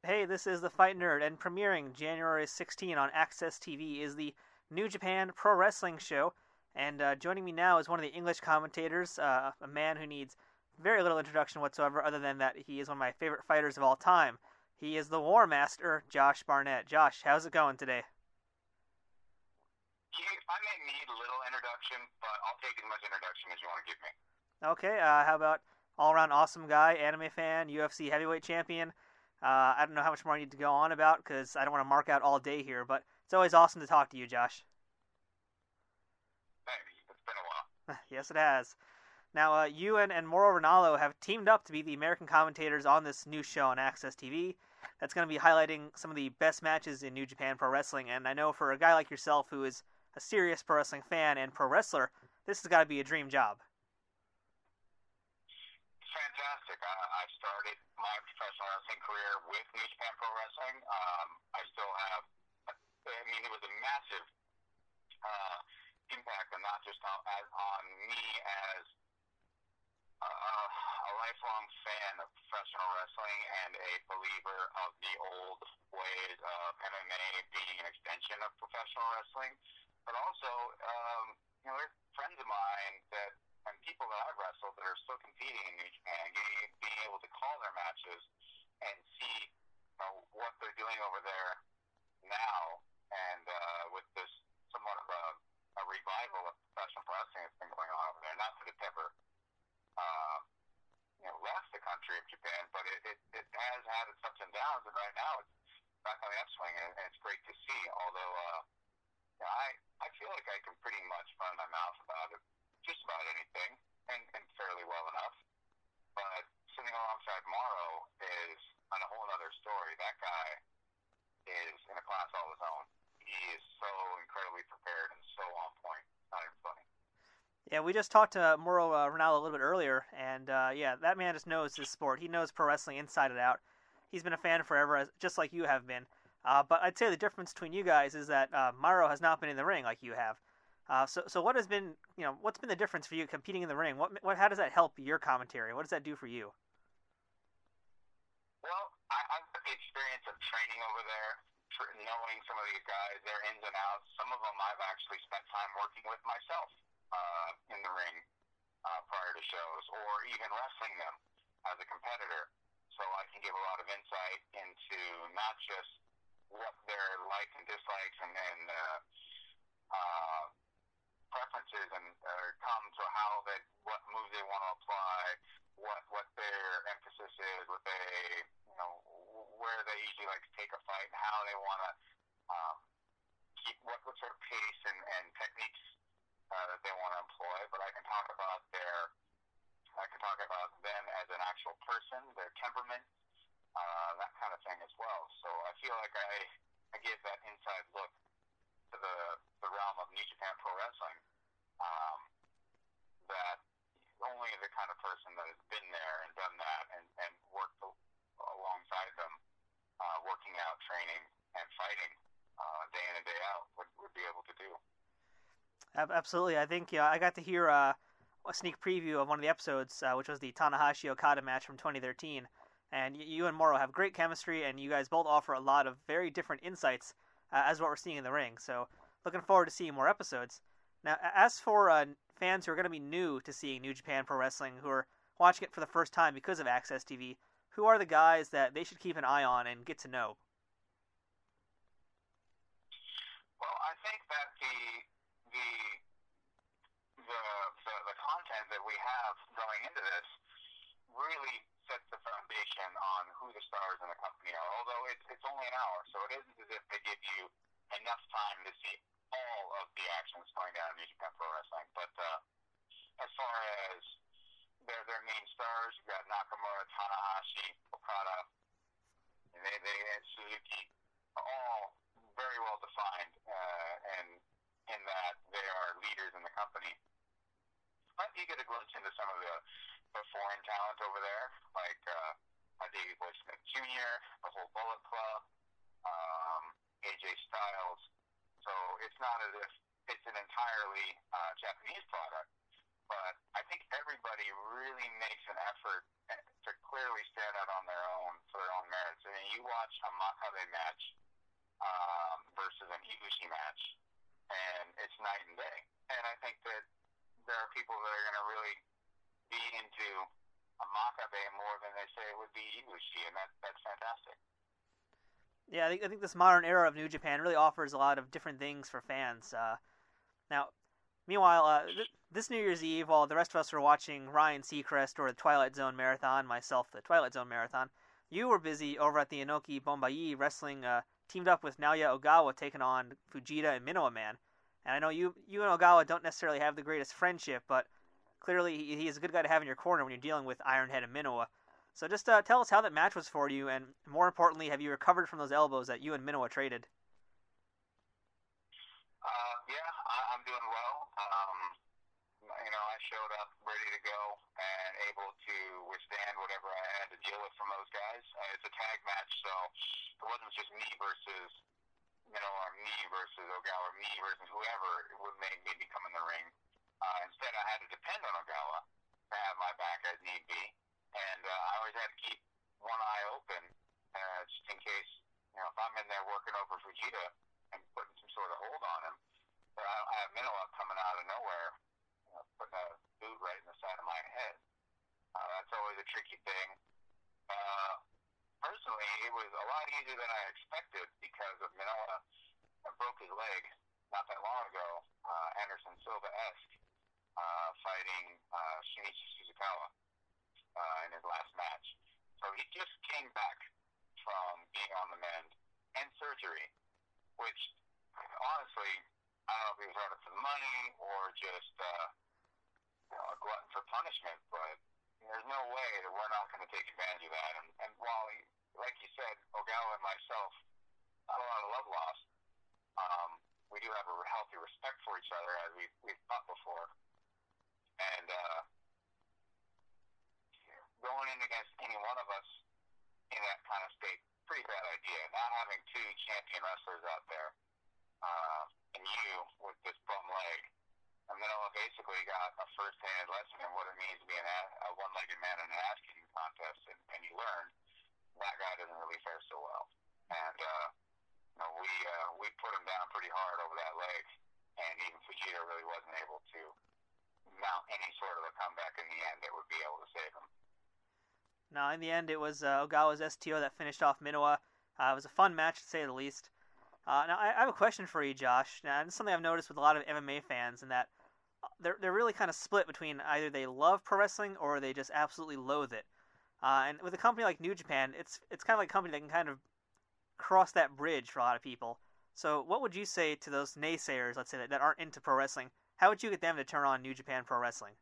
Hey, this is the Fight Nerd, and premiering January 16 on AXS TV is the New Japan Pro Wrestling show. And joining me now is one of the English commentators, a man who needs very little introduction whatsoever, other than that he is one of my favorite fighters of all time. He is the Warmaster, Josh Barnett. Josh, how's it going today? I may need a little introduction, but I'll take as much introduction as you want to give me. Okay, how about all-around awesome guy, anime fan, UFC heavyweight champion? I don't know how much more I need to go on about because I don't want to mark out all day here, but it's always awesome to talk to you, Josh. Thanks. It's been a while. Yes, it has. Now, you and Mauro Ranallo have teamed up to be the American commentators on this new show on AXS TV. That's going to be highlighting some of the best matches in New Japan Pro Wrestling, and I know for a guy like yourself who is a serious pro wrestling fan and pro wrestler, this has got to be a dream job. Fantastic. I started my professional wrestling career with New Japan Pro Wrestling. I still have, it was a massive impact, and not just on me as a lifelong fan of professional wrestling and a believer of the old ways of MMA being an extension of professional wrestling, but also, there's friends of mine and people that I've wrestled that are still competing in New Japan, being able to call their matches and see what they're doing over there now, and with this somewhat of a revival of professional wrestling that's been going on over there. Not that it's ever left the country of Japan, but it has had its ups and downs, and right now it's back on the upswing, and it's great to see. Although I feel like I can pretty much run my mouth about it, just about anything, and fairly well enough. But sitting alongside Mauro is on a whole other story. That guy is in a class all his own. He is so incredibly prepared and so on point. Not even funny. Yeah, we just talked to Mauro Ranallo a little bit earlier, and that man just knows his sport. He knows pro wrestling inside and out. He's been a fan forever, just like you have been. But I'd say the difference between you guys is that Mauro has not been in the ring like you have. So what has been, what's been the difference for you competing in the ring? How does that help your commentary? What does that do for you? Well, I've got the experience of training over there, knowing some of these guys, their ins and outs. Some of them I've actually spent time working with myself in the ring prior to shows, or even wrestling them as a competitor. So I can give a lot of insight into not just what their likes and dislikes and preferences and come to what moves they want to apply, what their emphasis is, where they usually like to take a fight, and how they want to keep what sort of pace and techniques that they want to employ. But I can talk about them as an actual person, their temperament, that kind of thing as well. So I feel like I give that inside look to the realm of New Japan Pro Wrestling, that only the kind of person that has been there and done that and worked alongside them, working out, training, and fighting day in and day out would be able to do. Absolutely. I think I got to hear a sneak preview of one of the episodes, which was the Tanahashi-Okada match from 2013. And you and Mauro have great chemistry, and you guys both offer a lot of very different insights as what we're seeing in the ring. So looking forward to seeing more episodes. Now, as for fans who are going to be new to seeing New Japan Pro Wrestling, who are watching it for the first time because of AXS TV, who are the guys that they should keep an eye on and get to know? Well, I think that the content that we have going into this really sets the foundation on who the stars in the company are. Although it's only an hour, so it isn't as if they give you enough time to see all of the actions going down in New Japan Pro Wrestling. But as far as their main stars, you've got Nakamura, Tanahashi, Okada, and Suzuki, all very well defined, and in that they are leaders in the company. But you get a glimpse into some of the foreign talent over there, like Davey Boy Smith Jr., the whole Bullet Club, AJ Styles. So it's not as if it's an entirely Japanese product, but I think everybody really makes an effort to clearly stand out on their own for their own merits. I mean, you watch a Makabe match versus an Ibushi match, and it's night and day. And I think that there are people that are going to really be into a Makabe more than they say it would be Ibushi, and that's fantastic. Yeah, I think this modern era of New Japan really offers a lot of different things for fans. Now, meanwhile, this New Year's Eve, while the rest of us were watching Ryan Seacrest or the Twilight Zone Marathon, myself the Twilight Zone Marathon, you were busy over at the Inoki Bom Ba wrestling, teamed up with Naoya Ogawa taking on Fujita and Minowaman. And I know you and Ogawa don't necessarily have the greatest friendship, but clearly he is a good guy to have in your corner when you're dealing with Ironhead and Minowa. So just tell us how that match was for you, and more importantly, have you recovered from those elbows that you and Minowa traded? Yeah, I'm doing well. I showed up ready to go and able to withstand whatever I had to deal with from those guys. It's a tag match, so it wasn't just me versus or me versus Ogawa, me versus whoever would make me come in the ring. Instead, I had to depend on Ogawa to have my back as need be, and I always had to keep one eye open just in case, if I'm in there working over Fujita and putting some sort of hold on him, but I have Minowa coming out of nowhere, putting a boot right in the side of my head. That's always a tricky thing. Personally, it was a lot easier than I expected because of Minowa broke his leg not that long ago, Anderson Silva-esque, fighting Shinichi Suzukawa in his last match. So he just came back from being on the mend and surgery, which honestly, I don't know if he was running for the money or just a glutton for punishment, but there's no way that we're not going to take advantage of that. And while, like you said, Ogawa and myself, not a lot of love lost, we do have a healthy respect for each other as we've fought before. And going in against any one of us in that kind of state, pretty bad idea. Not having two champion wrestlers out there, and you with this bum leg, and then I basically got a first-hand lesson in what it means to be a one-legged man in an ass-kicking contest, and you learn that guy doesn't really fare so well. And we put him down pretty hard over that leg, and even Fujita really wasn't able to mount any sort of a comeback in the end that would be able to save him. No, in the end, it was Ogawa's STO that finished off Minowa. It was a fun match, to say the least. Now, I have a question for you, Josh. Now, it's something I've noticed with a lot of MMA fans, in that they're really kind of split between either they love pro wrestling or they just absolutely loathe it. And with a company like New Japan, it's kind of like a company that can kind of cross that bridge for a lot of people. So what would you say to those naysayers, let's say, that aren't into pro wrestling? How would you get them to turn on New Japan Pro Wrestling?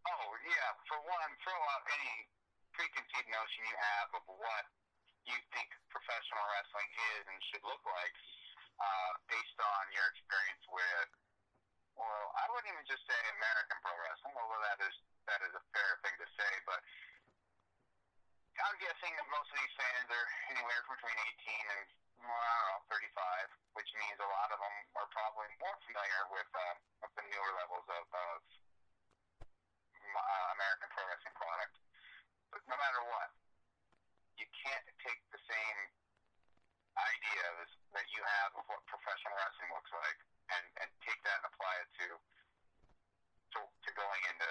Oh, yeah. For one, throw out any preconceived notion you have of what you think professional wrestling is and should look like based on your experience with, well, I wouldn't even just say American pro wrestling, although that is a fair thing to say, but I'm guessing that most of these fans are anywhere from between 18 and, 35, which means a lot of them are probably more familiar with the newer levels of American pro wrestling product. But no matter what, you can't take the same ideas that you have of what professional wrestling looks like and take that and apply it to going into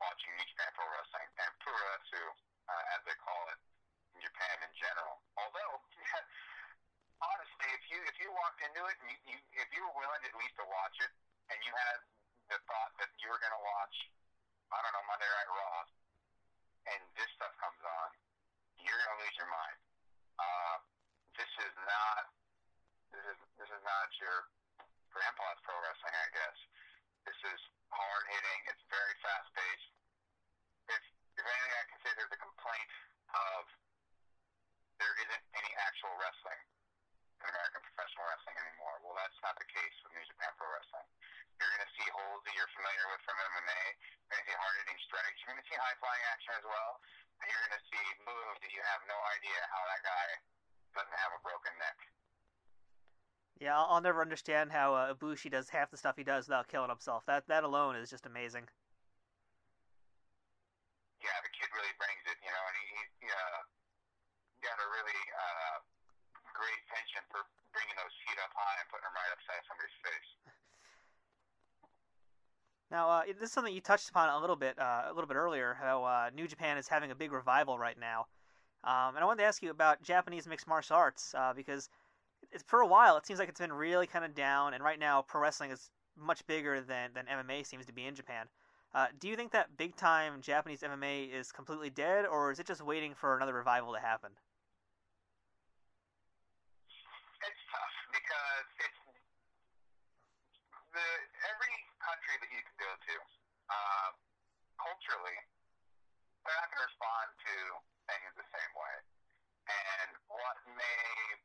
watching New Japan Pro Wrestling and Puroresu, as they call it in Japan in general. Although, honestly, if you walked into it and if you were willing at least to watch it and you had the thought that you were going to watch, I don't know, Monday Night Raw, and this stuff comes on, you're going to lose your mind. This is not your grandpa's pro wrestling, I guess. This is hard hitting. It's very fast paced. If anything, I can say there's a complaint of there isn't any actual wrestling in American professional wrestling anymore. Well, that's not the case with New Japan Pro Wrestling. You're going to see holds that you're familiar with from MMA. You're going to see hard-hitting strikes. You're going to see high-flying action as well. And you're going to see moves that you have no idea how that guy doesn't have a broken neck. Yeah, I'll never understand how Ibushi does half the stuff he does without killing himself. That alone is just amazing. Yeah, the kid really brings it, and really great penchant for bringing those feet up high and putting them right upside somebody's face. Now, this is something you touched upon a little bit earlier. How New Japan is having a big revival right now, and I wanted to ask you about Japanese mixed martial arts because for a while it seems like it's been really kind of down, and right now pro wrestling is much bigger than MMA seems to be in Japan. Do you think that big time Japanese MMA is completely dead, or is it just waiting for another revival to happen? It's tough because every country that you can go to, culturally, they're not going to respond to things the same way. And what may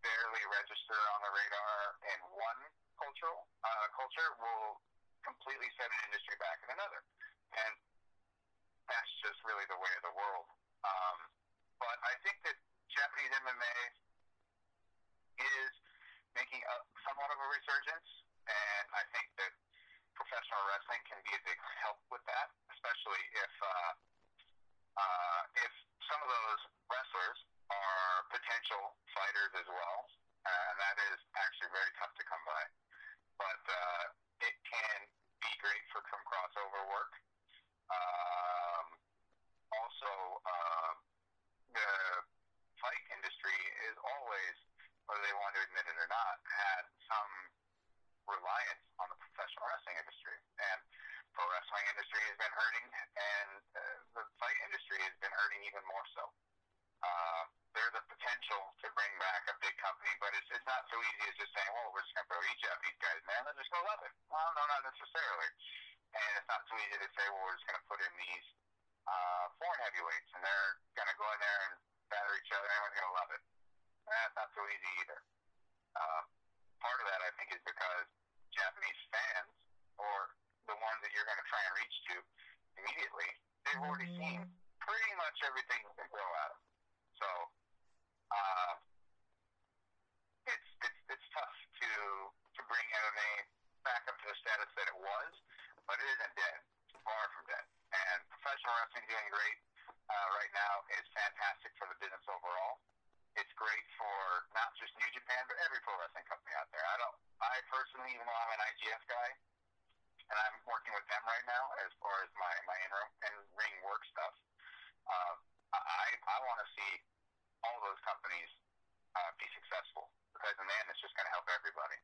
barely register on the radar in one culture will completely set an industry back in another. And that's just really the way of the world. But I think that Japanese MMA is making somewhat of a resurgence, and I think that professional wrestling can be a big help with that, especially if some of those wrestlers are potential fighters as well, and that is actually very tough to come by. But it can be great for some crossover work. Also, the fight industry is always, whether they want to admit it or not, had some reliance on the professional wrestling industry. And pro wrestling industry has been hurting, and the fight industry has been hurting even more so. There's a potential to bring back a big company, but it's not so easy as just saying, well, we're just going to throw these Japanese guys, man, they're just going to love it. Well, no, not necessarily. And it's not so easy to say, well, we're just going to put in these foreign heavyweights, and they're going to go in there and batter each other, and everyone's going to love it. That's not so easy either. Part of that, I think, is because Japanese fans, or the ones that you're going to try and reach to immediately, they've already seen pretty much everything you can throw at them. So it's tough to bring MMA back up to the status that it was, but it isn't dead. It's far from dead. And professional wrestling doing great right now is fantastic for the business overall. It's great for not just New Japan, but every pro wrestling company out there. I personally, even though I'm an IGF guy, and I'm working with them right now as far as my in-ring work stuff, I want to see all those companies be successful, because in the end, it's just going to help everybody.